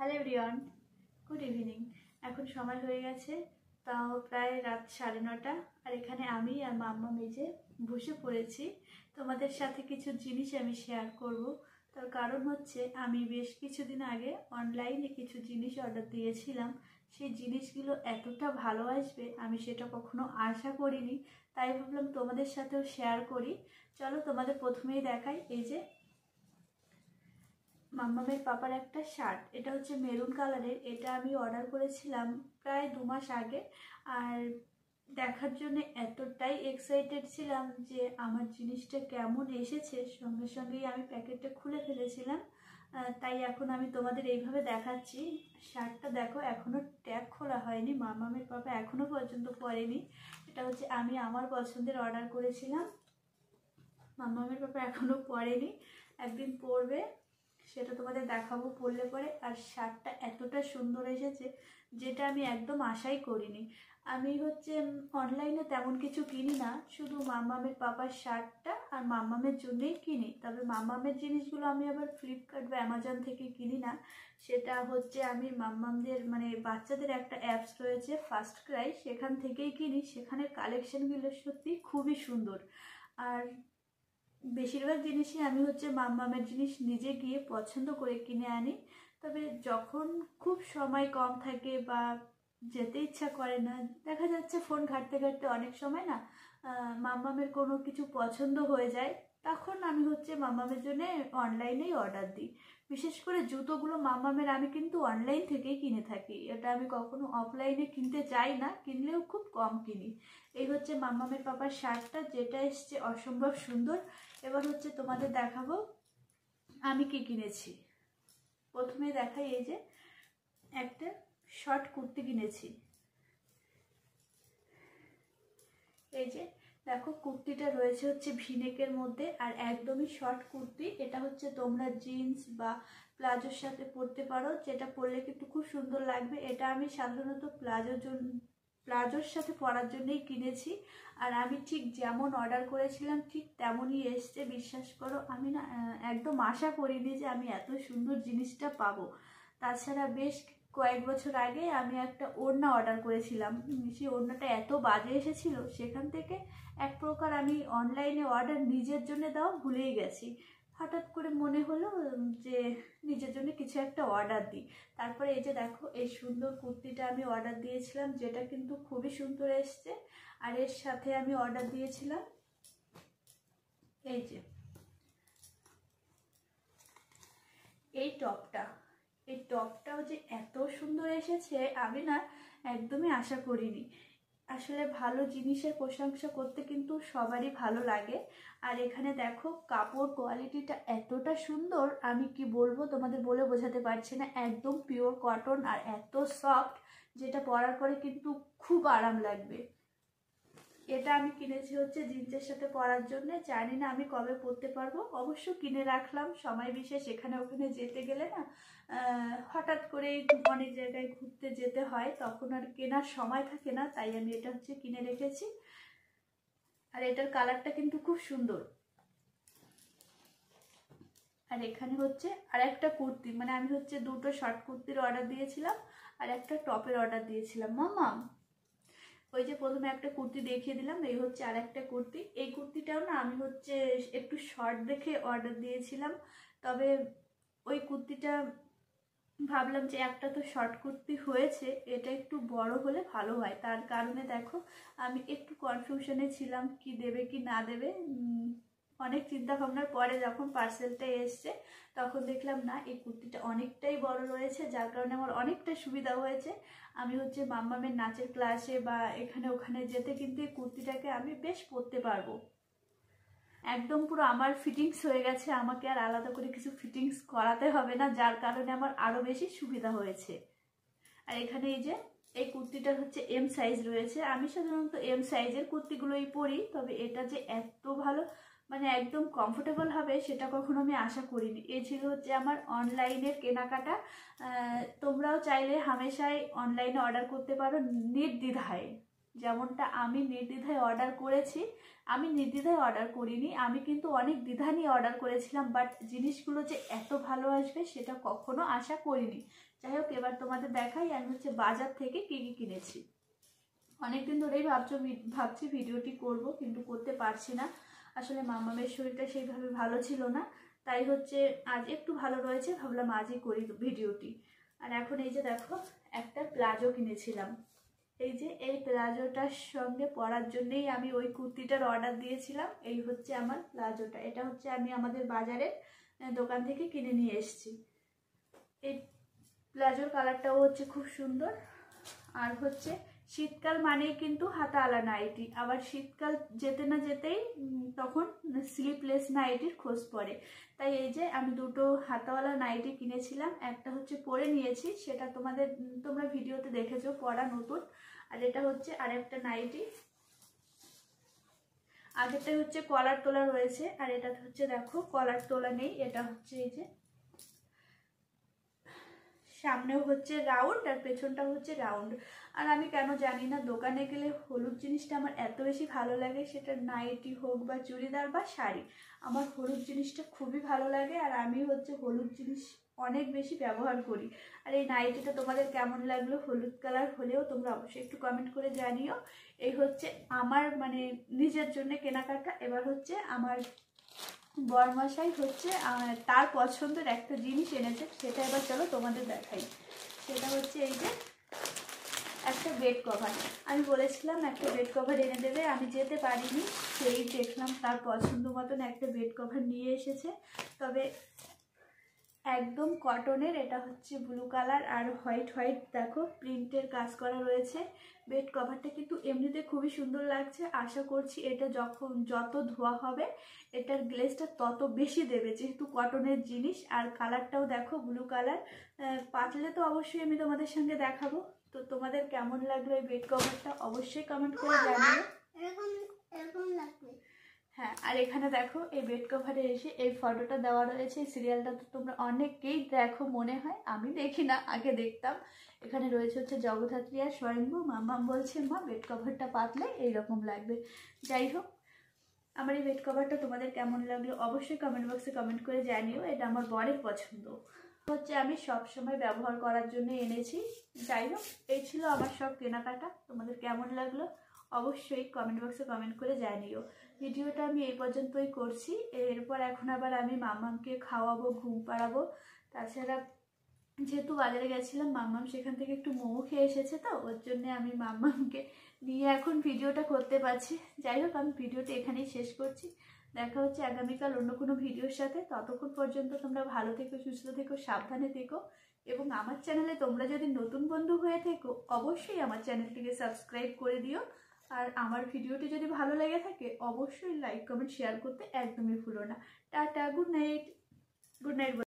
Hello everyone, good evening. এখন সময় হয়ে গেছে, তাও প্রায় রাত 9:30। আর এখানে আমি আর মাম্মা মেজে বসে পড়েছি। তোমাদের সাথে কিছু জিনিস আমি শেয়ার করব। তার কারণ হচ্ছে আমি বেশ কিছুদিন আগে অনলাইনে কিছু জিনিস অর্ডার দিয়েছিলাম। সেই জিনিসগুলো এতটা ভালো আসবে আমি সেটা কখনো আশা করিনি, তাই ভাবলাম তোমাদের সাথেও শেয়ার করি। চলো তোমাদের প্রথমেই দেখাই। এই যে মাম্মামের পাপার একটা শার্ট, এটা হচ্ছে মেরুন কালারের। এটা আমি অর্ডার করেছিলাম প্রায় 2 মাস আগে। আর দেখার জন্য এতটাই এক্সাইটেড ছিলাম যে আমার জিনিসটা কেমন এসেছে সঙ্গে সঙ্গেই আমি প্যাকেটটা খুলে ফেলেছিলাম। তাই এখন আমি তোমাদের এইভাবে দেখাচ্ছি। শার্টটা দেখো, এখনো ট্যাগ খোলা হয়নি, মাম্মামের পাপা এখনো পর্যন্ত পরেনি। এটা হচ্ছে আমি আমার পছন্দের অর্ডার করেছিলাম, মাম্মামের পাপা এখনো পরেনি, একদিন পরবে, সেটা তোমাদের দেখাবো পরলে পরে। আর শার্টটা এতটা সুন্দর এসেছে যেটা আমি একদম আশাই করিনি। আমি হচ্ছে অনলাইনে তেমন কিছু কিনি না, শুধু মাম্মামের পাপার শার্টটা আর মাম্মামের জন্যই কিনি। তবে মাম্মামের জিনিসগুলো আমি আবার ফ্লিপকার্ট বা অ্যামাজন থেকে কিনি না, সেটা হচ্ছে আমি মাম্মামদের মানে বাচ্চাদের একটা অ্যাপস রয়েছে ফার্স্ট ক্রাই, সেখান থেকেই কিনি। সেখানের কালেকশনগুলো সত্যি খুবই সুন্দর। আর বেশিরভাগ জিনিসই আমি হচ্ছে মাম্মামের জিনিস নিজে গিয়ে পছন্দ করে কিনে আনি। তবে যখন খুব সময় কম থাকে বা যেতে ইচ্ছা করে না, দেখা যাচ্ছে ফোন ঘাঁটতে ঘাঁটতে অনেক সময় না মাম্মামের কোনো কিছু পছন্দ হয়ে যায়, তখন আমি হচ্ছে মাম্মামের জন্য অনলাইনেই অর্ডার দিই। বিশেষ করে জুতোগুলো মাম্মামের আমি কিন্তু অনলাইন থেকেই কিনে থাকি, এটা আমি কখনো অফলাইনে কিনতে চাই না, কিনলেও খুব কম কিনি। এই হচ্ছে মাম্মামের পাপার শার্টটা, যেটা এসছে অসম্ভব সুন্দর। এবার হচ্ছে তোমাদের দেখাবো আমি কি কিনেছি। প্রথমে দেখাই, এই যে একটা শর্ট কুর্তি কিনেছি। এই যে দেখো, কুর্তিটা রয়েছে হচ্ছে ভিনেকের মধ্যে আর একদমই শর্ট কুর্তি। এটা হচ্ছে তোমরা জিন্স বা প্লাজোর সাথে পরতে পারো, যেটা পরলে কিন্তু খুব সুন্দর লাগবে। এটা আমি সাধারণত প্লাজোর সাথে পরার জন্যই কিনেছি। আর আমি ঠিক যেমন অর্ডার করেছিলাম ঠিক তেমনই এসছে, বিশ্বাস করো। আমি না একদম আশা করিনি যে আমি এত সুন্দর জিনিসটা পাবো। তাছাড়া বেশ কয়েক বছর আগে আমি একটা ওড়না অর্ডার করেছিলাম, সেই ওড়নাটা এত বাজে এসেছিল, সেখান থেকে এক প্রকার আমি অনলাইনে অর্ডার নিজের জন্য দেওয়া ভুলেই গেছি। হঠাৎ করে মনে হলো যে নিজের জন্য কিছু একটা অর্ডার দিই। তারপরে এই যে দেখো, এই সুন্দর কুর্তিটা আমি অর্ডার দিয়েছিলাম, যেটা কিন্তু খুবই সুন্দর এসছে। আর এর সাথে আমি অর্ডার দিয়েছিলাম এই যে এই টপটা। এই টপটাও যে এত সুন্দর এসেছে আমি না একদমই আশা করিনি। আসলে ভালো জিনিসের প্রশংসা করতে কিন্তু সবারই ভালো লাগে। আর এখানে দেখো কাপড় কোয়ালিটিটা এতটা সুন্দর, আমি কি বলবো তোমাদের বলে বোঝাতে পারছি না। একদম পিওর কটন আর এত সফট, যেটা পরার পরে কিন্তু খুব আরাম লাগবে। এটা আমি কিনেছি হচ্ছে জিন্সের সাথে পরার জন্য, জানি না আমি কবে পরতে পারবো। অবশ্য কিনে রাখলাম, সময় বিশেষ এখানে ওখানে যেতে গেলে না হঠাৎ করেই অনেক জায়গায় ঘুরতে যেতে হয়, তখন আর কেনার সময় থাকে না, তাই আমি এটা হচ্ছে কিনে রেখেছি। আর এটার কালারটা কিন্তু খুব সুন্দর। আর এখানে হচ্ছে আর একটা কুর্তি, মানে আমি হচ্ছে দুটো শর্ট কুর্তির অর্ডার দিয়েছিলাম আর একটা টপের অর্ডার দিয়েছিলাম। মামা ওই যে প্রথমে একটা কুর্তি দেখিয়ে দিলাম, এই হচ্ছে আর একটা কুর্তি। এই কুর্তিটাও না আমি হচ্ছে একটু শর্ট দেখে অর্ডার দিয়েছিলাম, তবে ওই কুর্তিটা ভাবলাম যে একটা তো শর্ট কুর্তি হয়েছে, এটা একটু বড় হলে ভালো হয়। তার কারণে দেখো আমি একটু কনফিউশনে ছিলাম কি দেবে কি না দেবে। অনেক চিন্তা ভাবনার পরে যখন পার্সেলটা এসছে তখন দেখলাম না, এই কুর্তিটা অনেকটাই বড় রয়েছে, যার কারণে আমার অনেকটা সুবিধা হয়েছে। আমি হচ্ছে মাম্মামের নাচের ক্লাসে বা এখানে ওখানে যেতে কিন্তু এই কুর্তিটাকে আমি বেশ পরতে পারবো। একদম পুরো আমার ফিটিংস হয়ে গেছে, আমাকে আর আলাদা করে কিছু ফিটিংস করাতে হবে না, যার কারণে আমার আরো বেশি সুবিধা হয়েছে। আর এখানে এই যে এই কুর্তিটার হচ্ছে এম সাইজ রয়েছে। আমি সাধারণত এম সাইজের কুর্তিগুলোই পরি, তবে এটা যে এত ভালো মানে একদম কমফোর্টেবল হবে সেটা কখনো আমি আশা করিনি। এই ছিল হচ্ছে আমার অনলাইনের কেনাকাটা। তোমরাও চাইলে হামেশাই অনলাইনে অর্ডার করতে পারো নির্দ্বিধায়, যেমনটা আমি নির্দ্বিধায় অর্ডার করেছি। আমি নির্দ্বিধায় অর্ডার করিনি, আমি কিন্তু অনেক দ্বিধা নিয়ে অর্ডার করেছিলাম, বাট জিনিসগুলো যে এত ভালো আসবে সেটা কখনো আশা করিনি। যাই হোক, এবার তোমাদের দেখাই আমি হচ্ছে বাজার থেকে কী কী কিনেছি। অনেকদিন ধরেই ভাবছি ভিডিওটি করব, কিন্তু করতে পারছি না। আসলে মামামের শরীরটা সেইভাবে ভালো ছিল না, তাই হচ্ছে আজ একটু ভালো রয়েছে, ভাবলাম আজই করি ভিডিওটি। আর এখন এই যে দেখো, একটা প্লাজো কিনেছিলাম। এই যে এই প্লাজোটার সঙ্গে পরার জন্যেই আমি ওই কুর্তিটার অর্ডার দিয়েছিলাম। এই হচ্ছে আমার প্লাজোটা, এটা হচ্ছে আমি আমাদের বাজারের দোকান থেকে কিনে নিয়ে এসেছি। এই প্লাজোর কালারটাও হচ্ছে খুব সুন্দর। আর হচ্ছে শীতকাল মানেই কিন্তু হাতাওয়ালা নাইটি, আবার শীতকাল যেতে না যেতেই তখন স্লিপলেস নাইটির খোঁজ পড়ে। তাই এই যে আমি দুটো হাতাওয়ালা নাইটি কিনেছিলাম, একটা হচ্ছে পরে নিয়েছি, সেটা তোমরা ভিডিওতে দেখেছো পরা নতুন। আর এটা হচ্ছে আরেকটা নাইটি, আগেরটা হচ্ছে কলার তোলা রয়েছে, আর এটা হচ্ছে দেখো কলার তোলা নেই। এটা হচ্ছে এই যে সামনেও হচ্ছে রাউন্ড আর পেছনটা হচ্ছে রাউন্ড। আর আমি কেন জানি না, দোকানে গেলে হলুদ জিনিসটা আমার এত বেশি ভালো লাগে, সেটা নাইটি হোক বা চুড়িদার বা শাড়ি, আমার হলুদ জিনিসটা খুবই ভালো লাগে। আর আমি হচ্ছে হলুদ জিনিস অনেক বেশি ব্যবহার করি। আর এই নাইটিটা তোমাদের কেমন লাগলো, হলুদ কালার হলেও তোমরা অবশ্যই একটু কমেন্ট করে জানিও। এই হচ্ছে আমার মানে নিজের জন্য কেনাকাটা। এবার হচ্ছে আমার বরমশাই হচ্ছে তার পছন্দের একটা জিনিস এনেছে, সেটা এবার চলো তোমাদের দেখাই। সেটা হচ্ছে এই যে একটা বেড কভার। আমি বলেছিলাম একটা বেড কভার এনে দেবে, আমি যেতে পারিনি, সেই দেখলাম তার পছন্দ মতন একটা বেড কভার নিয়ে এসেছে। তবে একদম কটনের, এটা হচ্ছে ব্লু কালার আর হোয়াইট দেখো প্রিন্টের কাজ করা রয়েছে। বেড কভারটা কিন্তু এমনিতে খুবই সুন্দর লাগছে। আশা করছি এটা যত ধোয়া হবে এটার গ্লেজটা তত বেশি দেবে, যেহেতু কটনের জিনিস। আর কালারটাও দেখো ব্লু কালার, পাতলে তো অবশ্যই আমি তোমাদের সঙ্গে দেখাবো। তো তোমাদের কেমন লাগলো এই বেড কভারটা অবশ্যই কমেন্ট করে জানিও। এরকম লাগবে। হ্যাঁ, আর এখানে দেখো এই বেড কভারে এসে এই ফটোটা দেওয়া রয়েছে। এই সিরিয়ালটা তো তোমরা অনেকেই দেখো মনে হয়, আমি দেখি না, আগে দেখতাম। এখানে রয়েছে হচ্ছে জগদ্ধাত্রী আর স্বয়ম্ভু। মাম্মাম বলছে মা বেড কভারটা পাতলে এইরকম লাগবে। যাই হোক, আমার এই বেড কভারটা তোমাদের কেমন লাগলো অবশ্যই কমেন্ট বক্সে কমেন্ট করে জানিও। এটা আমার বরের পছন্দ, হচ্ছে আমি সব সময় ব্যবহার করার জন্য এনেছি। যাই হোক, এই ছিল আমার সব কেনাকাটা। তোমাদের কেমন লাগলো অবশ্যই কমেন্ট বক্সে কমেন্ট করে জানিও। ভিডিওটা আমি এই পর্যন্তই করছি। এরপর এখন আবার আমি মাম্মামকে খাওয়াবো, ঘুম পাড়াবো। তাছাড়া যেহেতু বাজারে গেছিলাম, মাম্মাম সেখান থেকে একটু মোমো খেয়ে এসেছে, তো ওর জন্য আমি মাম্মামকে নিয়ে এখন ভিডিওটা করতে পারছি। যাই হোক, আমি ভিডিওটা এখানেই শেষ করছি। দেখা হচ্ছে আগামীকাল অন্য কোনো ভিডিওর সাথে। ততক্ষণ পর্যন্ত তোমরা ভালো থেকো, সুস্থ থেকো, সাবধানে থেকো। এবং আমার চ্যানেলে তোমরা যদি নতুন বন্ধু হয়ে থেকো অবশ্যই আমার চ্যানেলটিকে সাবস্ক্রাইব করে দিও। আর আমার ভিডিওটি যদি ভালো লেগে থাকে অবশ্যই লাইক কমেন্ট শেয়ার করতে একদমই ভুলো না। Tata, good night. Good night.